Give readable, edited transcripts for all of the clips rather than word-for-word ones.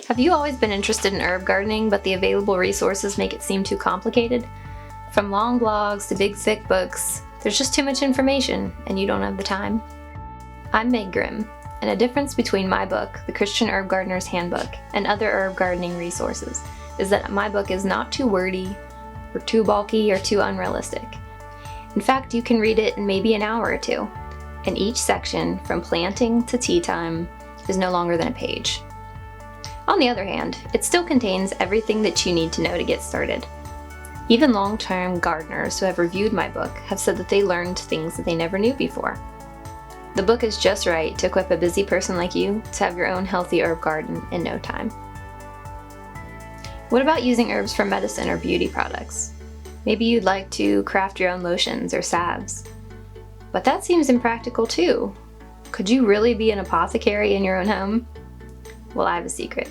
Have you always been interested in herb gardening, but the available resources make it seem too complicated? From long blogs to big thick books, there's just too much information, and you don't have the time. I'm Meg Grimm, and a difference between my book, The Christian Herb Gardener's Handbook, and other herb gardening resources is that my book is not too wordy, or too bulky, or too unrealistic. In fact, you can read it in maybe an hour or two, and each section, from planting to tea time, is no longer than a page. On the other hand, it still contains everything that you need to know to get started. Even long-term gardeners who have reviewed my book have said that they learned things that they never knew before. The book is just right to equip a busy person like you to have your own healthy herb garden in no time. What about using herbs for medicine or beauty products? Maybe you'd like to craft your own lotions or salves. But that seems impractical too. Could you really be an apothecary in your own home? Well, I have a secret.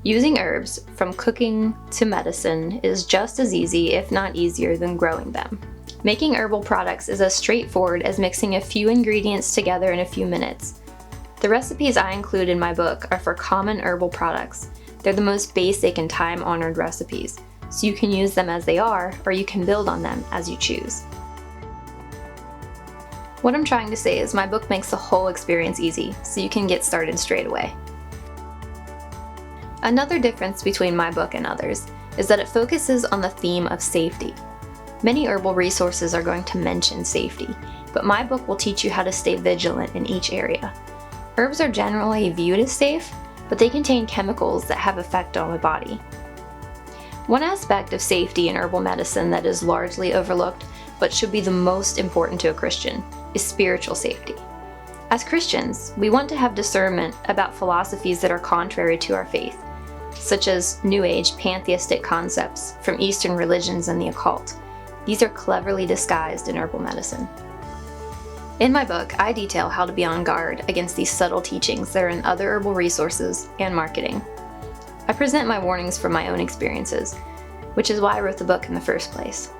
Using herbs, from cooking to medicine, is just as easy, if not easier, than growing them. Making herbal products is as straightforward as mixing a few ingredients together in a few minutes. The recipes I include in my book are for common herbal products. They're the most basic and time-honored recipes, so you can use them as they are, or you can build on them as you choose. What I'm trying to say is my book makes the whole experience easy, so you can get started straight away. Another difference between my book and others is that it focuses on the theme of safety. Many herbal resources are going to mention safety, but my book will teach you how to stay vigilant in each area. Herbs are generally viewed as safe, but they contain chemicals that have effect on the body. One aspect of safety in herbal medicine that is largely overlooked, but should be the most important to a Christian, is spiritual safety. As Christians, we want to have discernment about philosophies that are contrary to our faith, such as New Age pantheistic concepts from Eastern religions and the occult. These are cleverly disguised in herbal medicine. In my book, I detail how to be on guard against these subtle teachings that are in other herbal resources and marketing. I present my warnings from my own experiences, which is why I wrote the book in the first place.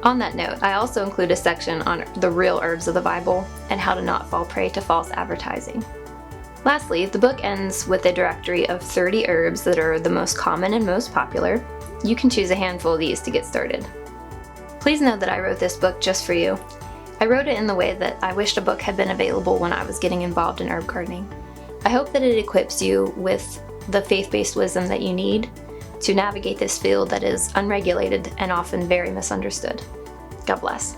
On that note, I also include a section on the real herbs of the Bible and how to not fall prey to false advertising. Lastly, the book ends with a directory of 30 herbs that are the most common and most popular. You can choose a handful of these to get started. Please know that I wrote this book just for you. I wrote it in the way that I wished a book had been available when I was getting involved in herb gardening. I hope that it equips you with the faith-based wisdom that you need to navigate this field that is unregulated and often very misunderstood. God bless.